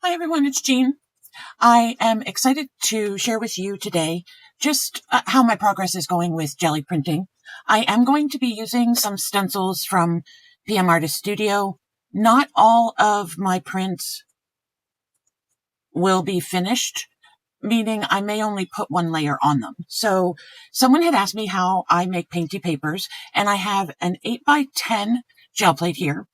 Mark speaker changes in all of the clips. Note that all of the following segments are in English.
Speaker 1: Hi everyone, it's Jean. I am excited to share with you today just how my progress is going with jelly printing. I am going to be using some stencils from PM Artist Studio. Not all of my prints will be finished, meaning I may only put one layer on them. So someone had asked me how I make painty papers, and I have an 8x10 gel plate here.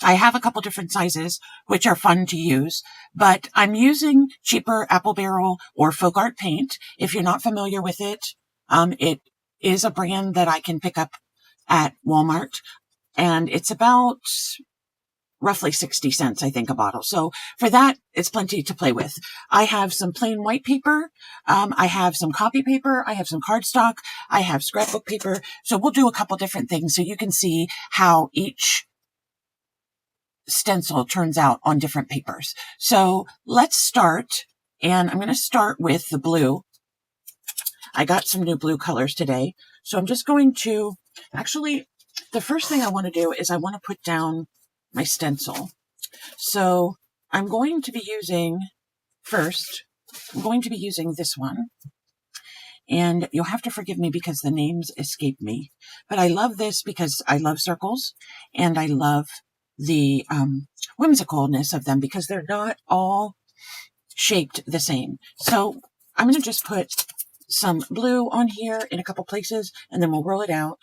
Speaker 1: I have a couple different sizes, which are fun to use, but I'm using cheaper Apple Barrel or Folk Art paint. If you're not familiar with it, it is a brand that I can pick up at Walmart, and it's about roughly 60 cents, I think, a bottle. So for that, it's plenty to play with. I have some plain white paper. I have some copy paper. I have some cardstock. I have scrapbook paper. So we'll do a couple different things so you can see how each stencil turns out on different papers. So let's start, and I'm going to start with the blue. I got some new blue colors today, so I'm just going to, actually, the first thing I want to do is I want to put down my stencil. So I'm going to be using, first, I'm going to be using this one. And you'll have to forgive me because the names escape me. But I love this because I love circles, and I love the whimsicalness of them because they're not all shaped the same. So I'm going to just put some blue on here in a couple places, and then we'll roll it out.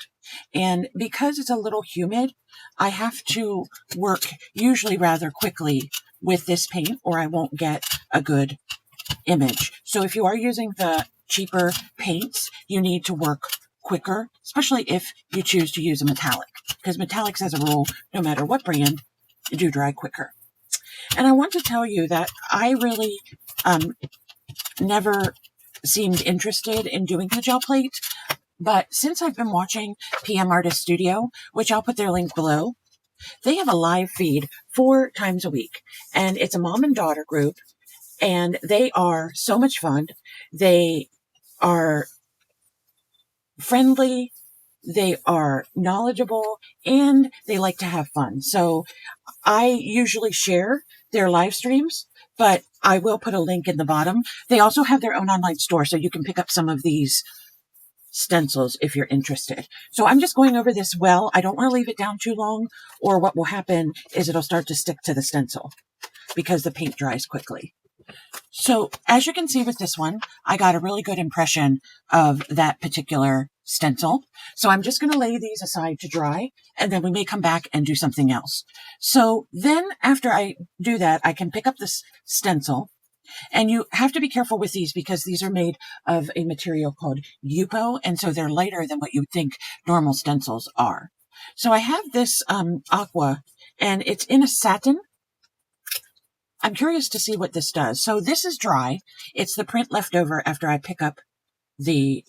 Speaker 1: And because it's a little humid, I have to work usually rather quickly with this paint, or I won't get a good image. So if you are using the cheaper paints, you need to work quicker, especially if you choose to use a metallic, because metallics, as a rule, no matter what brand, do dry quicker. And I want to tell you that I really never seemed interested in doing the gel plate, but since I've been watching PM Artist Studio, which I'll put their link below, they have a live feed 4 times a week, and it's a mom and daughter group, and they are so much fun. They are friendly, they are knowledgeable, and they like to have fun. So I usually share their live streams, but I will put a link in the bottom. They also have their own online store, so you can pick up some of these stencils if you're interested. So I'm just going over this well. I don't want to leave it down too long, or what will happen is it'll start to stick to the stencil because the paint dries quickly. So as you can see with this one, I got a really good impression of that particular stencil. So I'm just going to lay these aside to dry, and then we may come back and do something else. So then after I do that, I can pick up this stencil, and you have to be careful with these because these are made of a material called Yupo, and so they're lighter than what you would think normal stencils are. So I have this aqua, and it's in a satin. I'm curious to see what this does. So this is dry. It's the print left over after I pick up the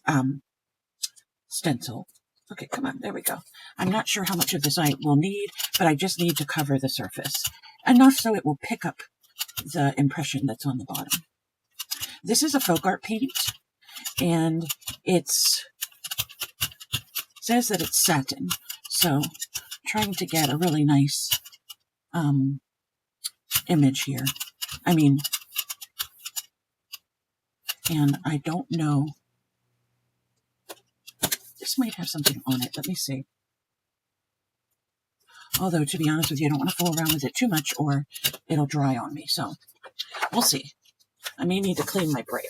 Speaker 1: stencil. Okay, come on, there we go. I'm not sure how much of this I will need, but I just need to cover the surface enough so it will pick up the impression that's on the bottom. This is a folk art paint, and it says that it's satin. So I'm trying to get a really nice image here. And I don't know. This might have something on it. Let me see. Although, to be honest with you, I don't want to fool around with it too much or it'll dry on me. So we'll see. I may need to clean my brayer.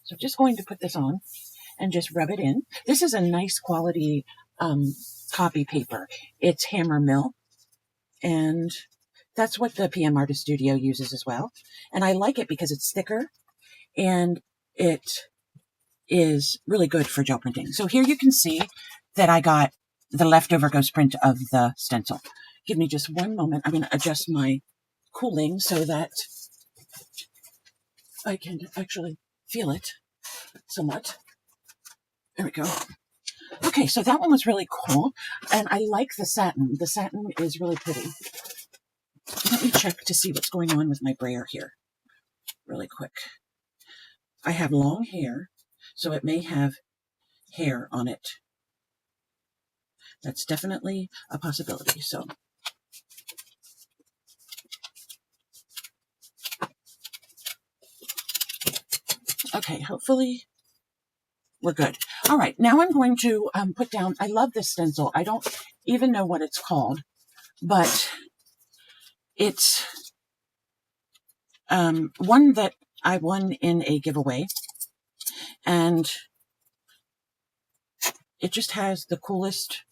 Speaker 1: So I'm just going to put this on and just rub it in. This is a nice quality copy paper. It's Hammer Mill, and that's what the PM Artist Studio uses as well. And I like it because it's thicker and it is really good for gel printing. So here you can see that I got the leftover ghost print of the stencil. Give me just one moment. I'm going to adjust my cooling so that I can actually feel it somewhat. There we go. Okay, so that one was really cool, and I like the satin. The satin is really pretty. Let me check to see what's going on with my brayer here really quick. I have long hair, so it may have hair on it. That's definitely a possibility. So Okay, hopefully we're good. All right, now I'm going to put down, I love this stencil. I don't even know what it's called, but it's one that I won in a giveaway, and it just has the coolest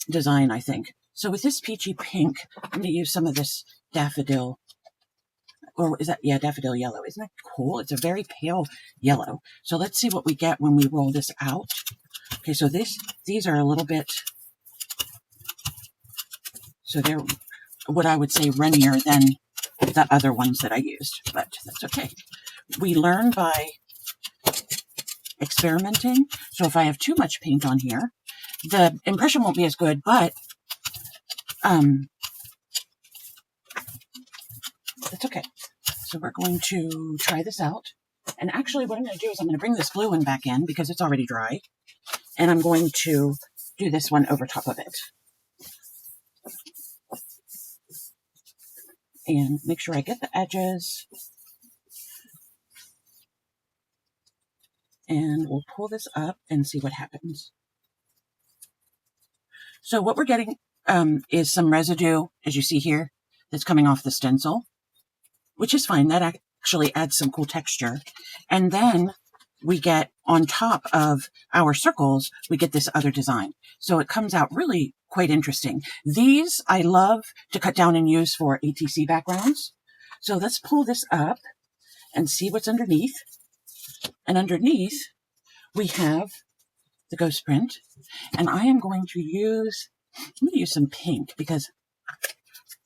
Speaker 1: design, I think. So with this peachy pink, I'm going to use some of this daffodil, or is that, yeah, daffodil yellow. Isn't that cool? It's a very pale yellow. So let's see what we get when we roll this out. Okay, so these are a little bit, so they're what I would say runnier than the other ones that I used, but that's okay. We learn by experimenting. So if I have too much paint on here, the impression won't be as good, but it's okay. So we're going to try this out. And actually what I'm going to do is I'm going to bring this blue one back in because it's already dry. And I'm going to do this one over top of it. And make sure I get the edges. And we'll pull this up and see what happens. So what we're getting is some residue, as you see here, that's coming off the stencil, which is fine. That actually adds some cool texture. And then we get, on top of our circles, we get this other design. So it comes out really quite interesting. These I love to cut down and use for ATC backgrounds. So let's pull this up and see what's underneath. And underneath, we have the ghost print. And I am going to use, I'm going to use some pink because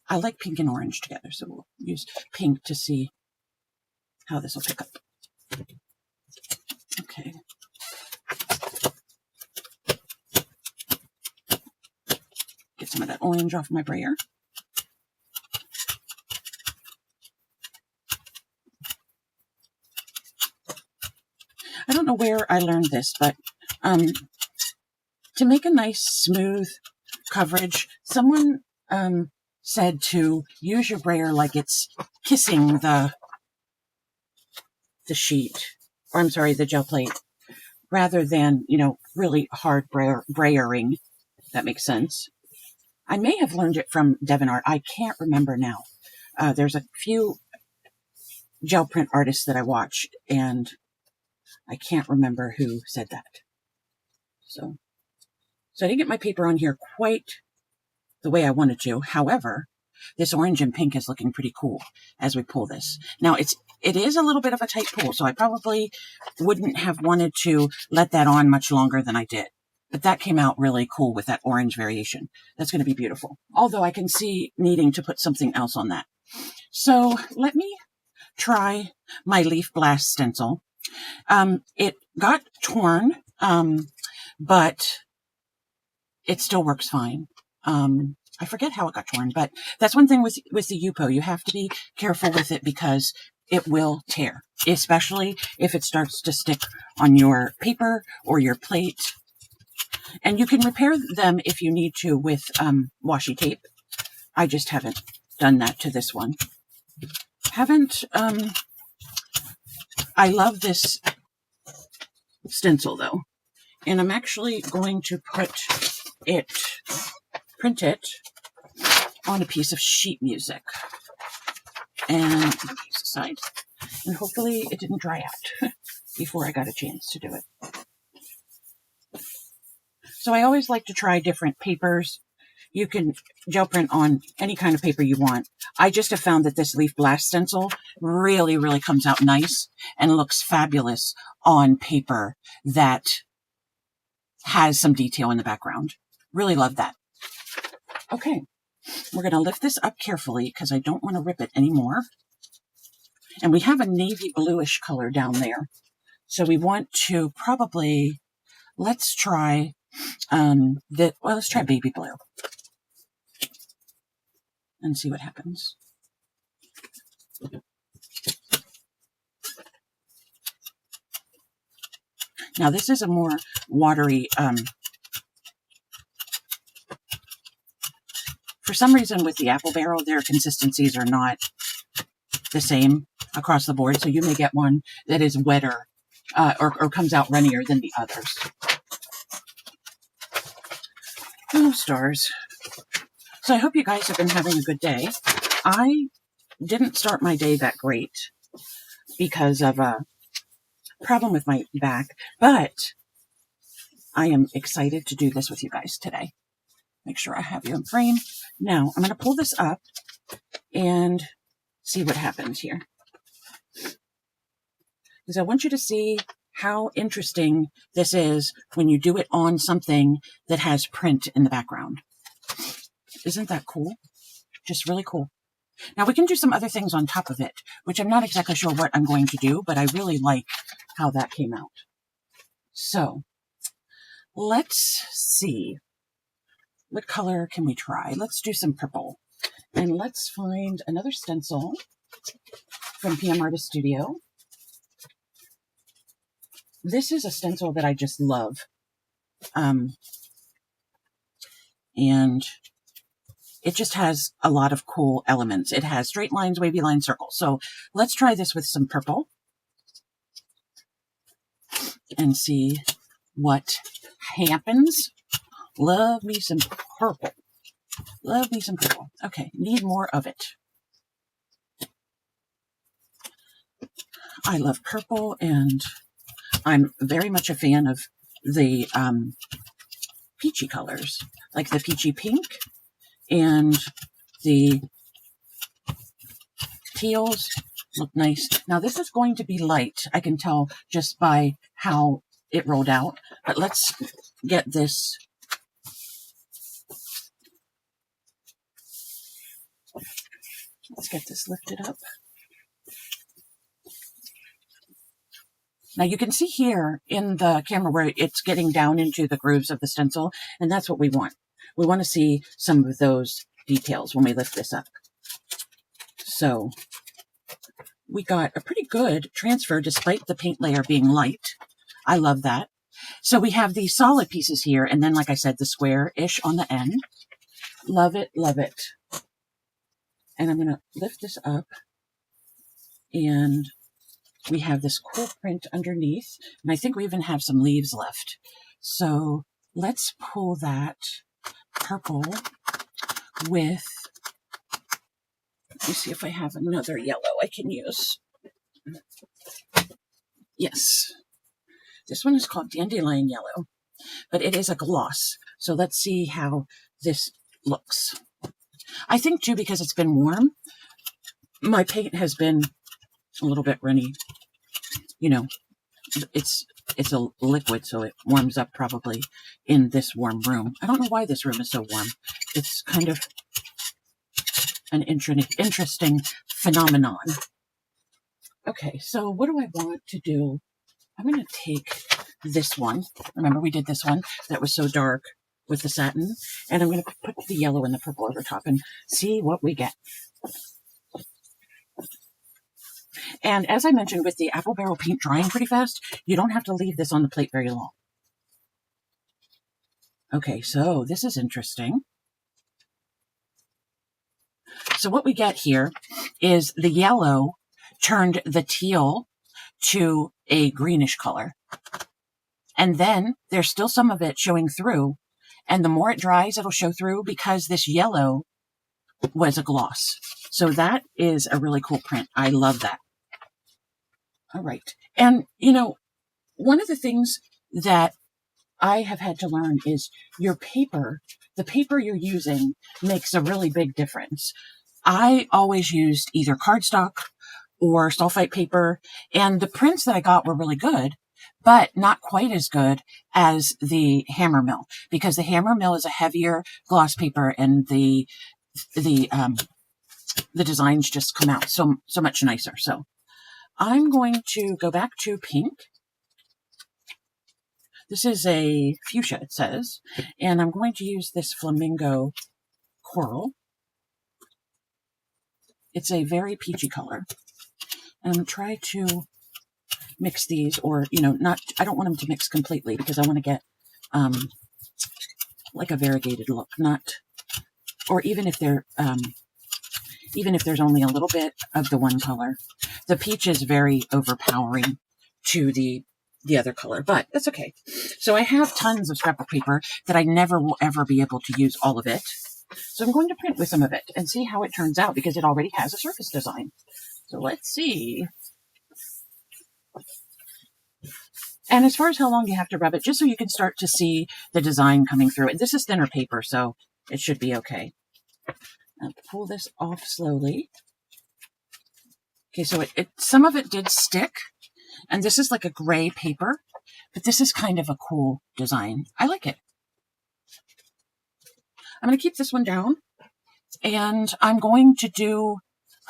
Speaker 1: I like pink and orange together. So we'll use pink to see how this will pick up. Okay. Get some of that orange off my brayer. I don't know where I learned this, but to make a nice smooth coverage, someone said to use your brayer like it's kissing the sheet, or I'm sorry, the gel plate, rather than, you know, really hard brayering. That makes sense. I may have learned it from Devon Art. I can't remember now. There's a few gel print artists that I watch, and I can't remember who said that. So I didn't get my paper on here quite the way I wanted to. However, this orange and pink is looking pretty cool as we pull this. Now, it is a little bit of a tight pull, so I probably wouldn't have wanted to let that on much longer than I did. But that came out really cool with that orange variation. That's going to be beautiful. Although I can see needing to put something else on that. So let me try my Leaf Blast stencil. It got torn, but it still works fine. I forget how it got torn, but that's one thing with the Yupo. You have to be careful with it because it will tear, especially if it starts to stick on your paper or your plate. And you can repair them if you need to with washi tape. I just haven't done that to this one. I love this stencil though, and I'm actually going to print it on a piece of sheet music. And put this aside, and hopefully it didn't dry out before I got a chance to do it. So I always like to try different papers. You can gel print on any kind of paper you want. I just have found that this Leaf Blast stencil really, really comes out nice and looks fabulous on paper that has some detail in the background. Really love that. Okay, we're going to lift this up carefully because I don't want to rip it anymore. And we have a navy bluish color down there. So we want to probably, let's try let's try baby blue and see what happens. Now this is a more watery, for some reason with the apple barrel, their consistencies are not the same across the board. So you may get one that is wetter or comes out runnier than the others. Oh, stars. So I hope you guys have been having a good day. I didn't start my day that great because of a problem with my back, but I am excited to do this with you guys today. Make sure I have you in frame. Now, I'm going to pull this up and see what happens here. Because I want you to see how interesting this is when you do it on something that has print in the background. Isn't that cool? Just really cool. Now, we can do some other things on top of it, which I'm not exactly sure what I'm going to do, but I really like how that came out. So, let's see. What color can we try? Let's do some purple. And let's find another stencil from PM Artist Studio. This is a stencil that I just love. And it just has a lot of cool elements. It has straight lines, wavy lines, circles. So let's try this with some purple and see what happens. Love me some purple. Love me some purple. Okay, need more of it. I love purple, and I'm very much a fan of the peachy colors, like the peachy pink and the teals look nice. Now, this is going to be light. I can tell just by how it rolled out, but let's get this. Let's get this lifted up. Now you can see here in the camera where it's getting down into the grooves of the stencil, and that's what we want. We want to see some of those details when we lift this up. So we got a pretty good transfer despite the paint layer being light. I love that. So we have these solid pieces here, and then, like I said, the square-ish on the end. Love it, love it. And I'm going to lift this up, and we have this cool print underneath, and I think we even have some leaves left. So let's pull that purple with, let me see if I have another yellow I can use. Yes, this one is called Dandelion Yellow, but it is a gloss. So let's see how this looks. I think, too, because it's been warm, my paint has been a little bit runny. You know, it's a liquid, so it warms up probably in this warm room. I don't know why this room is so warm. It's kind of an interesting phenomenon. Okay, so what do I want to do? I'm going to take this one. Remember, we did this one that was so dark with the satin, and I'm going to put the yellow and the purple over top and see what we get. And as I mentioned, with the apple barrel paint drying pretty fast, you don't have to leave this on the plate very long. Okay, so this is interesting. So what we get here is the yellow turned the teal to a greenish color. And then there's still some of it showing through. And the more it dries, it'll show through because this yellow was a gloss. So that is a really cool print. I love that. All right. And, you know, one of the things that I have had to learn is your paper, the paper you're using makes a really big difference. I always used either cardstock or sulfite paper, and the prints that I got were really good, but not quite as good as the hammer mill, because the hammer mill is a heavier gloss paper, and the designs just come out so much nicer. So I'm going to go back to pink. This is a fuchsia, it says, and I'm going to use this flamingo coral. It's a very peachy color. And try to mix these, or, you know, I don't want them to mix completely because I want to get like a variegated look, or even if they're, even if there's only a little bit of the one color. The peach is very overpowering to the the other color, but that's okay. So I have tons of scrapbook paper that I never will ever be able to use all of it. So I'm going to print with some of it and see how it turns out because it already has a surface design. So let's see. And as far as how long you have to rub it, just so you can start to see the design coming through. And this is thinner paper, so it should be okay. I'll pull this off slowly. Okay, so some of it did stick. And this is like a gray paper, but this is kind of a cool design. I like it. I'm going to keep this one down, and I'm going to do,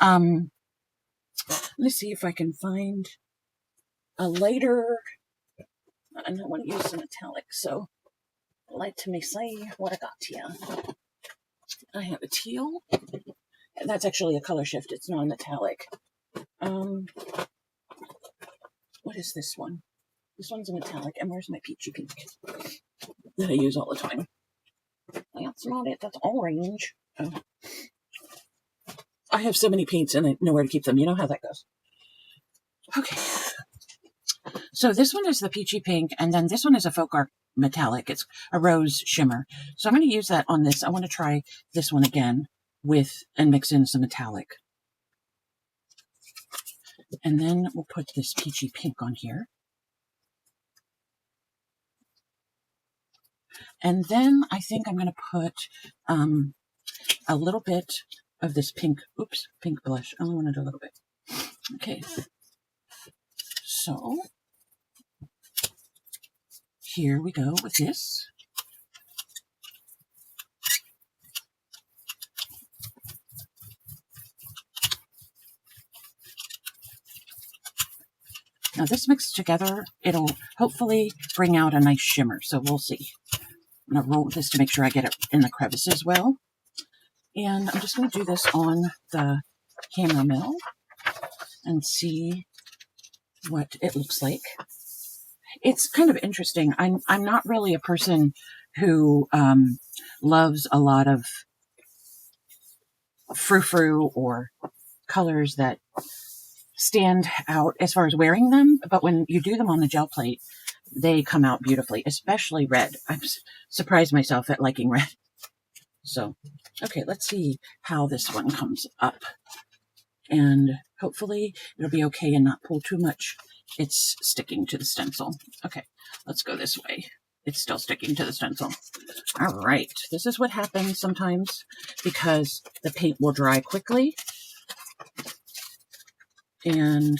Speaker 1: let's see if I can find a lighter, and I want to use some metallic, so let me see what I got here. I have a teal. That's actually a color shift. It's non-metallic. What is this one? This one's a metallic. And where's my peachy pink that I use all the time? That's not it. That's orange. Oh. I have so many paints and I know where to keep them. You know how that goes. Okay. So this one is the peachy pink, and then this one is a folk art metallic. It's a rose shimmer. So I'm going to use that on this. I want to try this one again and mix in some metallic. And then we'll put this peachy pink on here. And then I think I'm going to put a little bit of this pink blush. I only wanted a little bit. Okay. So here we go with this. Now this mixed together, it'll hopefully bring out a nice shimmer, so we'll see. I'm going to roll this to make sure I get it in the crevices well. And I'm just going to do this on the hammer mill and see what it looks like. It's kind of interesting. I'm not really a person who loves a lot of frou-frou or colors that stand out as far as wearing them, but when you do them on the gel plate, they come out beautifully, especially red. I'm surprised myself at liking red. So, okay, let's see how this one comes up. And hopefully it'll be okay and not pull too much. It's sticking to the stencil. Okay, let's go this way. It's still sticking to the stencil. All right, this is what happens sometimes because the paint will dry quickly. And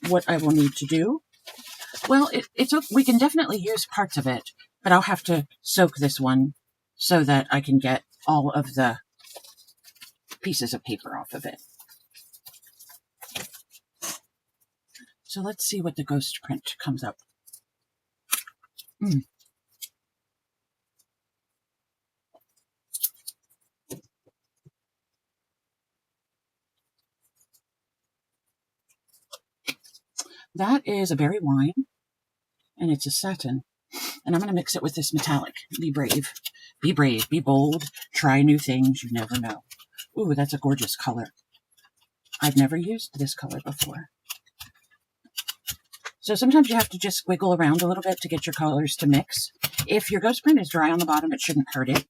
Speaker 1: what I will need to do, well, we can definitely use parts of it, but I'll have to soak this one so that I can get all of the pieces of paper off of it. So let's see what the ghost print comes up. That is a berry wine, and it's a satin. And I'm going to mix it with this metallic. Be brave. Be brave. Be bold. Try new things. You never know. Ooh, that's a gorgeous color. I've never used this color before. So sometimes you have to just wiggle around a little bit to get your colors to mix. If your ghost print is dry on the bottom, it shouldn't hurt it.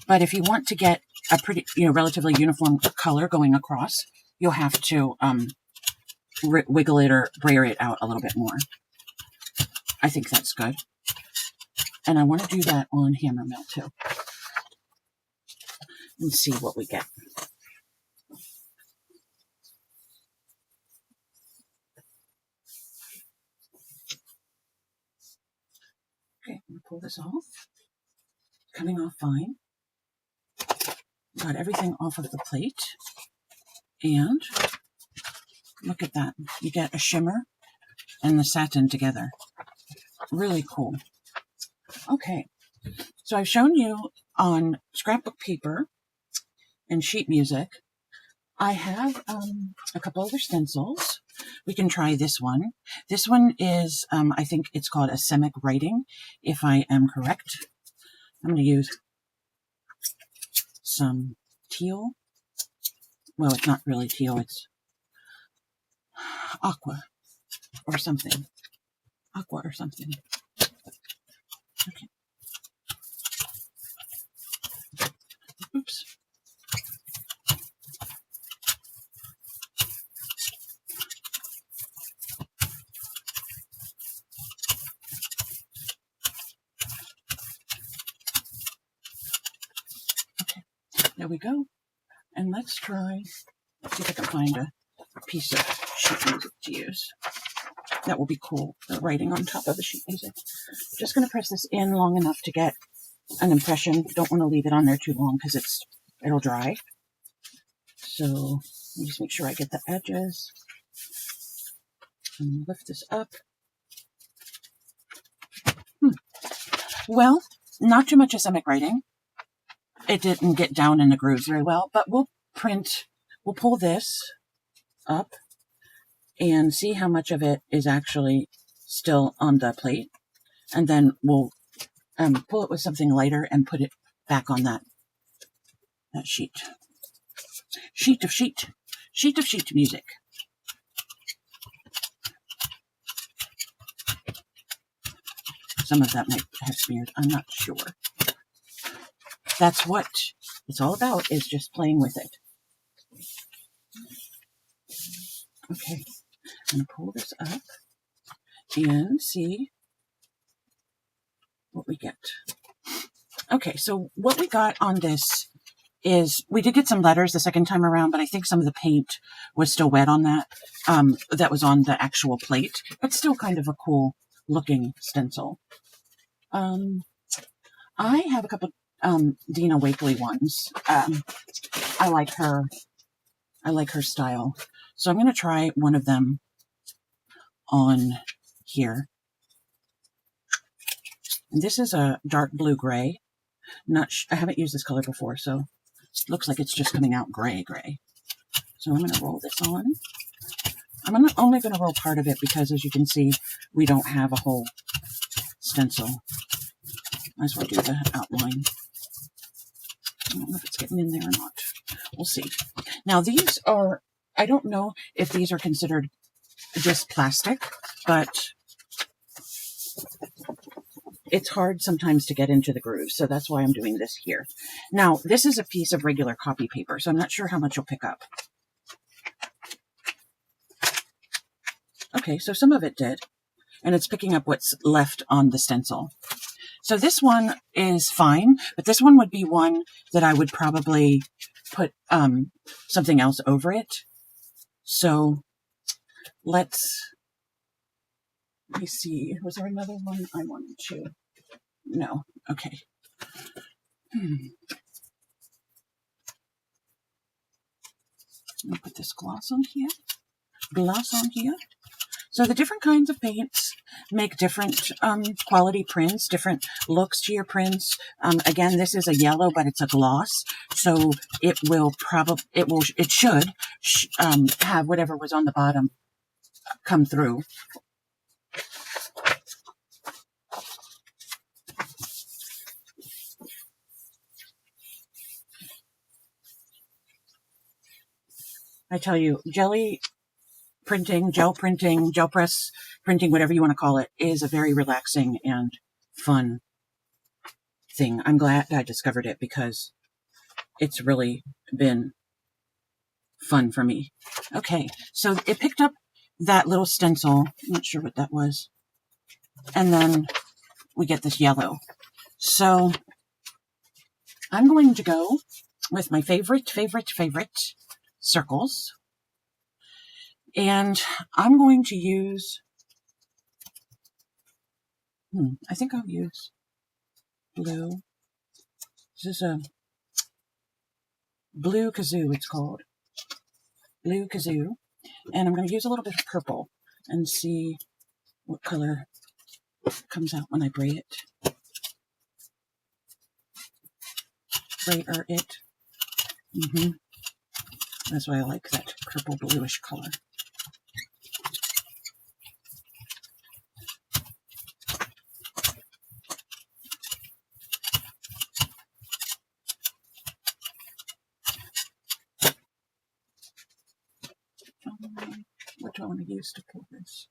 Speaker 1: But if you want to get a pretty, relatively uniform color going across, you'll have to wiggle it or brayer it out a little bit more. I think that's good. And I want to do that on hammer mill too. And see what we get. Okay, I'm going to pull this off. Coming off fine. Got everything off of the plate. And look at that. You get a shimmer and the satin together. Really cool. Okay, so I've shown you on scrapbook paper and sheet music. I have a couple other stencils. We can try this one. This one is, I think it's called a semic writing, if I am correct. I'm going to use some teal. Well, it's not really teal. It's aqua or something. Aqua or something. Okay. Oops. Okay, there we go. And let's try, see if I can find a piece of sheet music to use. That will be cool, the writing on top of the sheet music. Just going to press this in long enough to get an impression. Don't want to leave it on there too long because it'll dry. So let me just make sure I get the edges. And lift this up. Well, not too much ischemic writing. It didn't get down in the grooves very well, but we'll pull this up and see how much of it is actually still on the plate. And then we'll pull it with something lighter and put it back on that sheet. Sheet of sheet music. Some of that might have smeared. I'm not sure. That's what it's all about, is just playing with it. Okay, I'm going to pull this up and see what we get. Okay, so what we got on this is, we did get some letters the second time around, but I think some of the paint was still wet on that. That was on the actual plate, but still kind of a cool looking stencil. I have a couple Dina Wakley ones. I like her style. So I'm going to try one of them on here. And this is a dark blue gray. I haven't used this color before, so it looks like it's just coming out gray. So I'm going to roll this on. I'm only going to roll part of it because, as you can see, we don't have a whole stencil. Might as well do the outline. I don't know if it's getting in there or not. We'll see. Now these are, I don't know if these are considered just plastic, but it's hard sometimes to get into the grooves, so that's why I'm doing this here. Now, this is a piece of regular copy paper, so I'm not sure how much you'll pick up. Okay, so some of it did, and it's picking up what's left on the stencil. So this one is fine, but this one would be one that I would probably put something else over it. So let me see. Was there another one I wanted to? No. Okay. I'll put this gloss on here. So the different kinds of paints make different quality prints, different looks to your prints. Again, this is a yellow, but it's a gloss, so it should have whatever was on the bottom come through. I tell you, gel printing, gel press printing, whatever you want to call it, is a very relaxing and fun thing. I'm glad I discovered it because it's really been fun for me. Okay, so it picked up that little stencil. I'm not sure what that was. And then we get this yellow. So I'm going to go with my favorite circles. And I'm going to use, I think I'll use blue. This is a blue kazoo, it's called. Blue kazoo. And I'm going to use a little bit of purple and see what color comes out when I braid it. Braid it. That's why I like that purple bluish color. What do I want to use to pull this?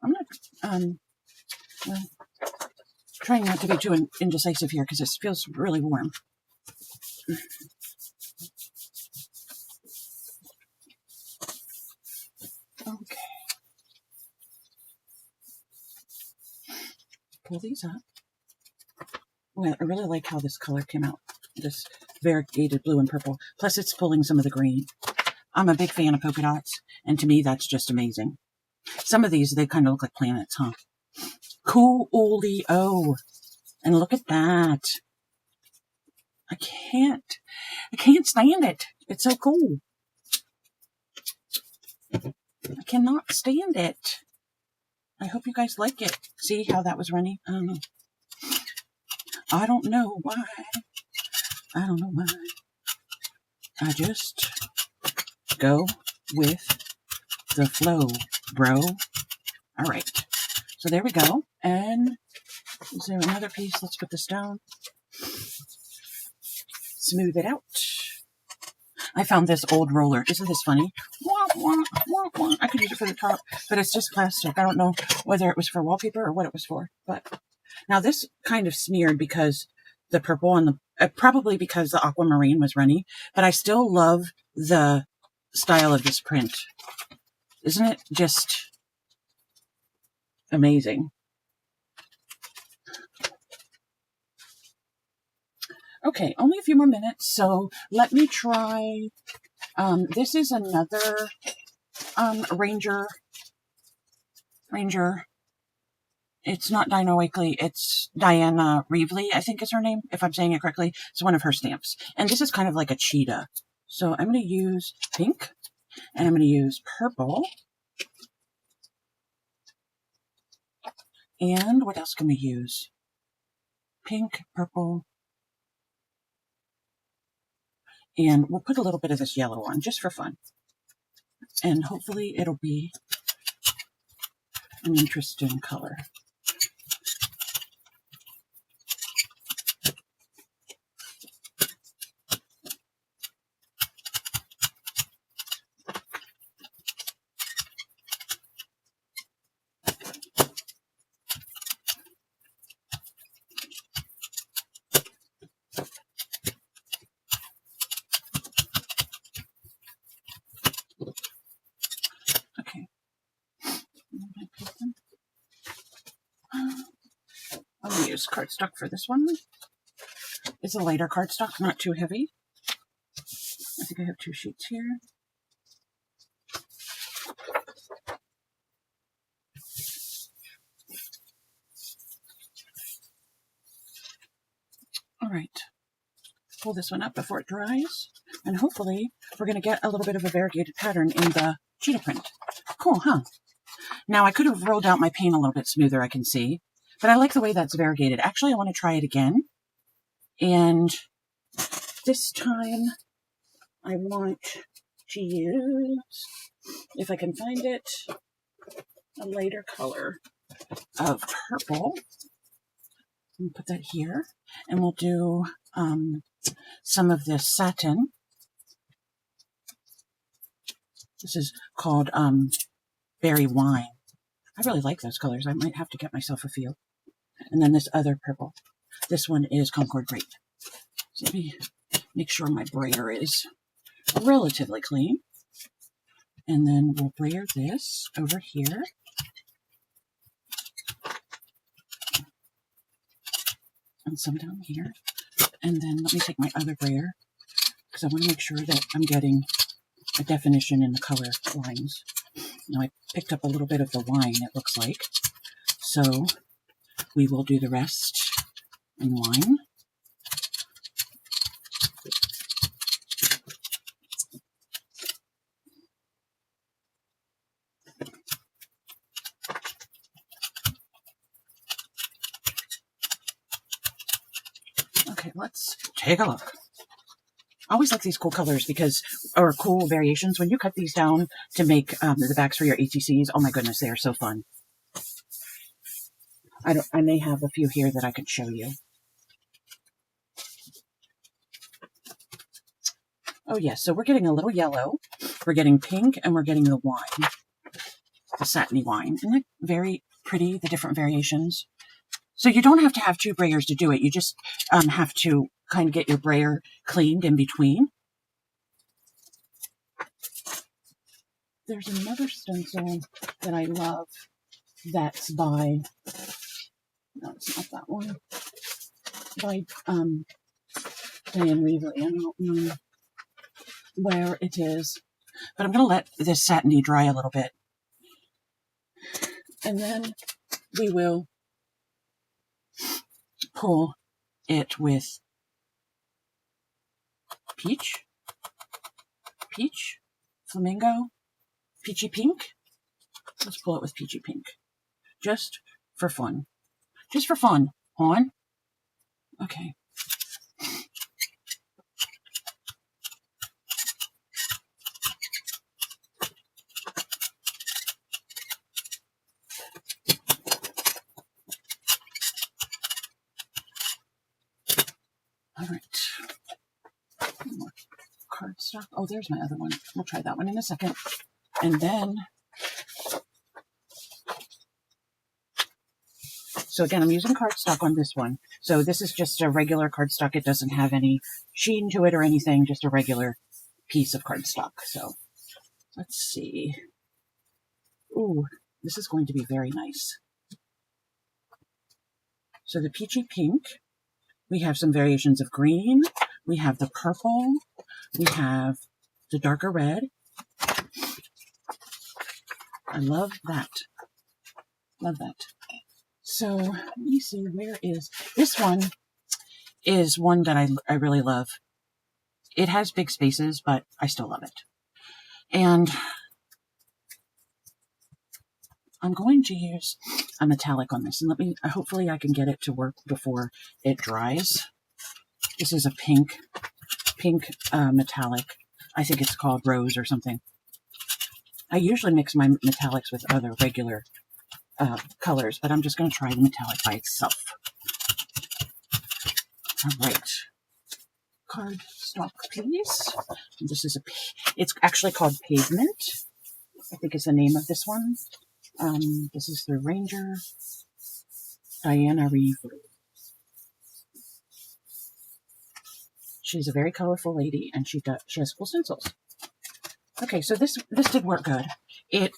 Speaker 1: I'm not, well, trying not to be too indecisive here because it feels really warm. Okay. Pull these up. Well, I really like how this color came out. This variegated blue and purple. Plus it's pulling some of the green. I'm a big fan of polka dots, and to me that's just amazing. Some of these, they kind of look like planets, huh? Coolio. And look at that. I can't stand it. It's so cool. I cannot stand it. I hope you guys like it. See how that was runny? I don't know. I don't know why. I don't know why. I just go with the flow, bro. All right. So there we go. And is there another piece? Let's put this down. Smooth it out. I found this old roller. Isn't this funny? I could use it for the top, but it's just plastic. I don't know whether it was for wallpaper or what it was for. But now this kind of smeared because the purple and the probably because the aquamarine was runny. But I still love the style of this print. Isn't it just amazing? Okay, only a few more minutes, so let me try. This is another Ranger. It's not Dinah Wakely, it's Diana Reevely, I think is her name, if I'm saying it correctly. It's one of her stamps. And this is kind of like a cheetah. So I'm going to use pink, and I'm going to use purple. And what else can we use? Pink, purple. And we'll put a little bit of this yellow on, just for fun. And hopefully it'll be an interesting color. Okay. I'm going to use cardstock for this one. It's a lighter cardstock, not too heavy. I think I have 2 sheets here. All right. Pull this one up before it dries. And hopefully we're going to get a little bit of a variegated pattern in the cheetah print. Cool, huh? Now I could have rolled out my paint a little bit smoother, I can see. But I like the way that's variegated. Actually, I want to try it again. And this time I want to use, if I can find it, a lighter color of purple. And put that here. And we'll do some of this satin. This is called Berry Wine. I really like those colors. I might have to get myself a few. And then this other purple. This one is Concord Grape. So let me make sure my brayer is relatively clean. And then we'll brayer this over here. And some down here. And then let me take my other brayer, because I want to make sure that I'm getting a definition in the color lines. Now I picked up a little bit of the wine, it looks like. So we will do the rest in wine. Okay, let's take a look. I always like these cool colors because, or cool variations. When you cut these down to make the backs for your ATCs, oh my goodness, they are so fun. I may have a few here that I could show you. Oh yes, so we're getting a little yellow, we're getting pink, and we're getting the wine. the satiny wine. Isn't it very pretty, the different variations? So you don't have to have two brayers to do it. You just have to kind of get your brayer cleaned in between. There's another stencil that I love that's by, no, it's not that one, by Diane Weaverly. I don't know where it is, but I'm going to let this satiny dry a little bit. And then we will pull it with peach, flamingo, peachy pink. Let's pull it with peachy pink. Just for fun. Just for fun, hon. Okay. All right. More cardstock. Oh, there's my other one. We'll try that one in a second. And then, so again, I'm using cardstock on this one. So this is just a regular cardstock. It doesn't have any sheen to it or anything, just a regular piece of cardstock. So let's see. Ooh, this is going to be very nice. So the peachy pink, we have some variations of green. We have the purple. We have the darker red. I love that. Love that. So let me see, where is this one? Is one that I really love. It has big spaces, but I still love it. And I'm going to use a metallic on this, and let me, hopefully I can get it to work before it dries. This is a pink metallic. I think it's called Rose or something. I usually mix my metallics with other regular colors, but I'm just going to try the metallic by itself. All right. Cardstock, please. This is it's actually called Pavement, I think is the name of this one. This is the Ranger, Diana Weaverly. She's a very colorful lady, and she has cool stencils. Okay, so this did work good. It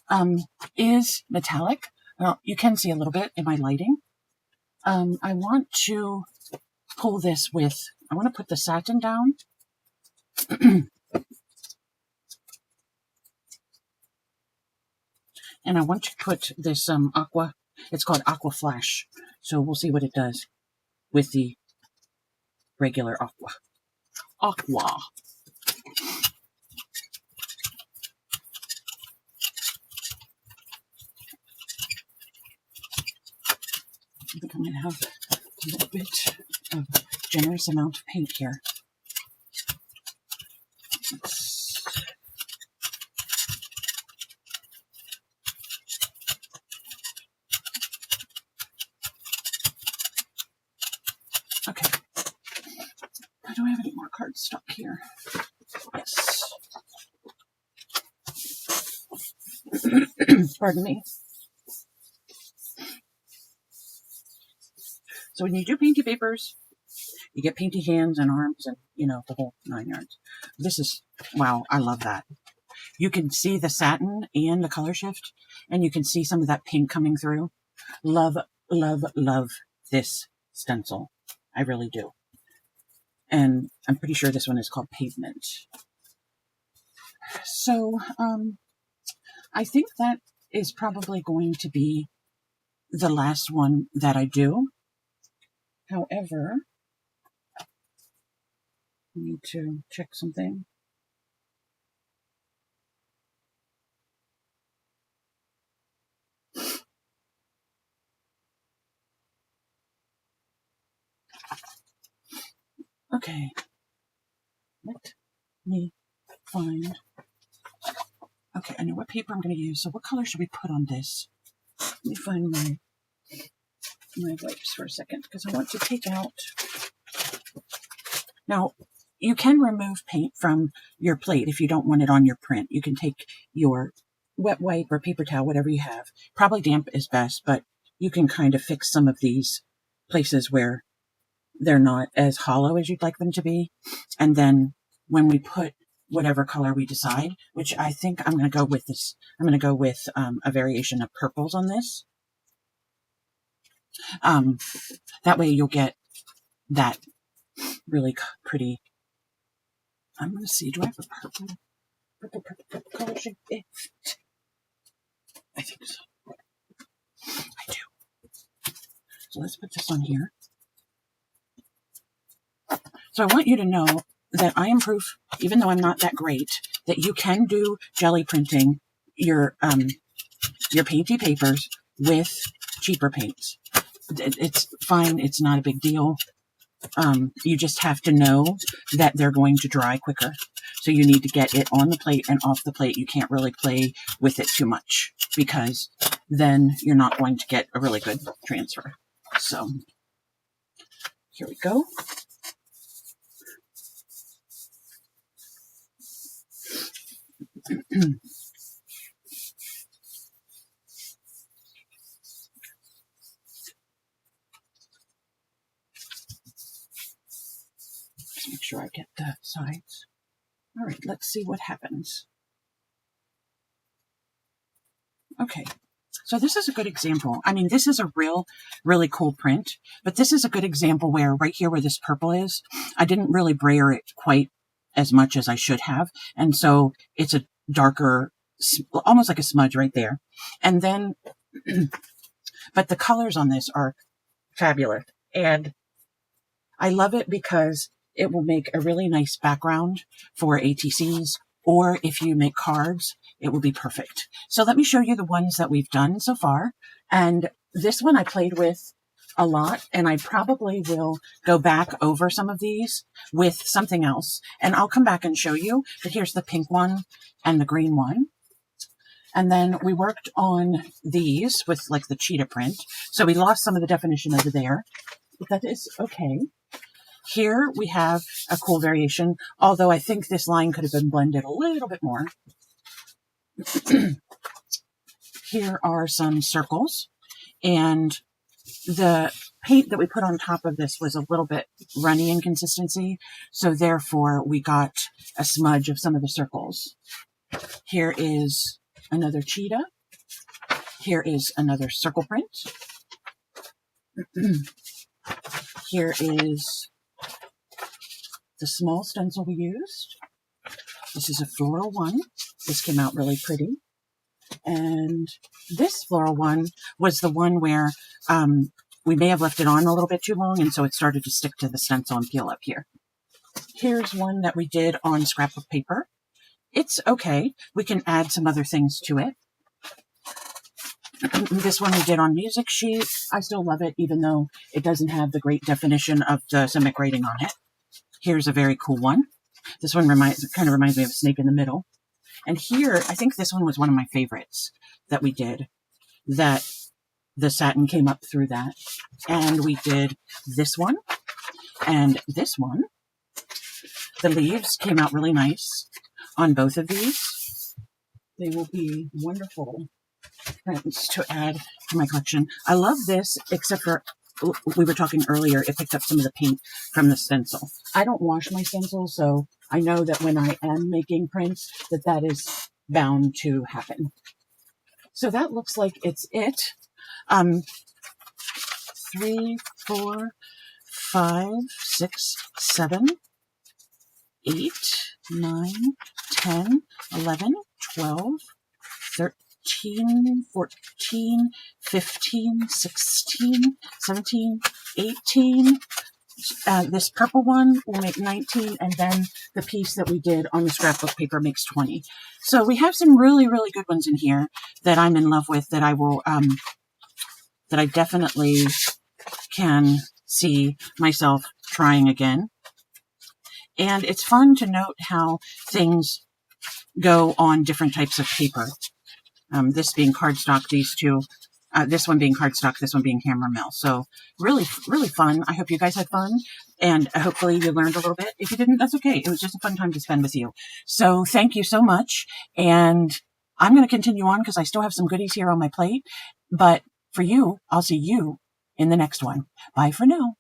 Speaker 1: is metallic. Well, you can see a little bit in my lighting. I want to pull this with, I want to put the satin down. And I want to put this aqua, it's called Aqua Flash. So we'll see what it does with the regular aqua. Aqua. I think I'm going to have a little bit of generous amount of paint here. Okay. Do I have any more cardstock here? Yes. Pardon me. So when you do painty papers, you get painty hands and arms and, you know, the whole 9 yards. This is, wow, I love that. You can see the satin and the color shift, and you can see some of that pink coming through. Love, love, love this stencil. I really do. And I'm pretty sure this one is called Pavement. So, I think that is probably going to be the last one that I do. However, I need to check something. Okay, let me find, okay, I know what paper I'm going to use, so what color should we put on this? Let me find my wipes for a second, because I want to take out, now, you can remove paint from your plate if you don't want it on your print. You can take your wet wipe or paper towel, whatever you have. Probably damp is best, but you can kind of fix some of these places where they're not as hollow as you'd like them to be. And then when we put whatever color we decide, which I think I'm going to go with this, I'm going to go with a variation of purples on this. That way you'll get that really pretty. I'm going to see, do I have a purple color should fit? I think so. I do. So let's put this on here. So I want you to know that I am proof, even though I'm not that great, that you can do jelly printing your Painty papers with cheaper paints. It's fine. It's not a big deal. You just have to know that they're going to dry quicker. So you need to get it on the plate and off the plate. You can't really play with it too much because then you're not going to get a really good transfer. So here we go. Just make sure I get the sides. All right, let's see what happens. Okay, so this is a good example. I mean, this is a really cool print, but this is a good example where right here where this purple is, I didn't really brayer it quite as much as I should have. And so it's a darker, almost like a smudge right there. And then, but the colors on this are fabulous. And I love it because it will make a really nice background for ATCs, or if you make cards, it will be perfect. So let me show you the ones that we've done so far. And this one I played with a lot, and I probably will go back over some of these with something else. And I'll come back and show you. But here's the pink one and the green one. And then we worked on these with like the cheetah print. So we lost some of the definition over there, but that is okay. Here we have a cool variation, although I think this line could have been blended a little bit more. Here are some circles, and the paint that we put on top of this was a little bit runny in consistency, so therefore we got a smudge of some of the circles. Here is another cheetah. Here is another circle print. Here is the small stencil we used. This is a floral one. This came out really pretty. And this floral one was the one where we may have left it on a little bit too long, and so it started to stick to the stencil and peel up here. Here's one that we did on scrapbook paper. It's okay. We can add some other things to it. This one we did on music sheet. I still love it, even though it doesn't have the great definition of the Semic writing on it. Here's a very cool one. This one kind of reminds me of a snake in the middle. And here, I think this one was one of my favorites that we did, that the satin came up through that. And we did this one and this one. The leaves came out really nice on both of these. They will be wonderful prints to add to my collection. I love this, except for we were talking earlier, it picked up some of the paint from the stencil. I don't wash my stencils, so I know that when I am making prints, that is bound to happen. So that looks like it's it. 3, 4, 5, 6, 7, 8, 9, 10, 11, 12, 13, 14, 15, 16, 17, 18. This purple one will make 19, and then the piece that we did on the scrapbook paper makes 20. So we have some really, really good ones in here that I'm in love with, that I will, that I definitely can see myself trying again. And it's fun to note how things go on different types of paper. This being cardstock, these two, this one being cardstock, this one being hammer mill. So really, really fun. I hope you guys had fun, and hopefully you learned a little bit. If you didn't, that's okay. It was just a fun time to spend with you. So thank you so much, and I'm going to continue on because I still have some goodies here on my plate. But for you, I'll see you in the next one. Bye for now.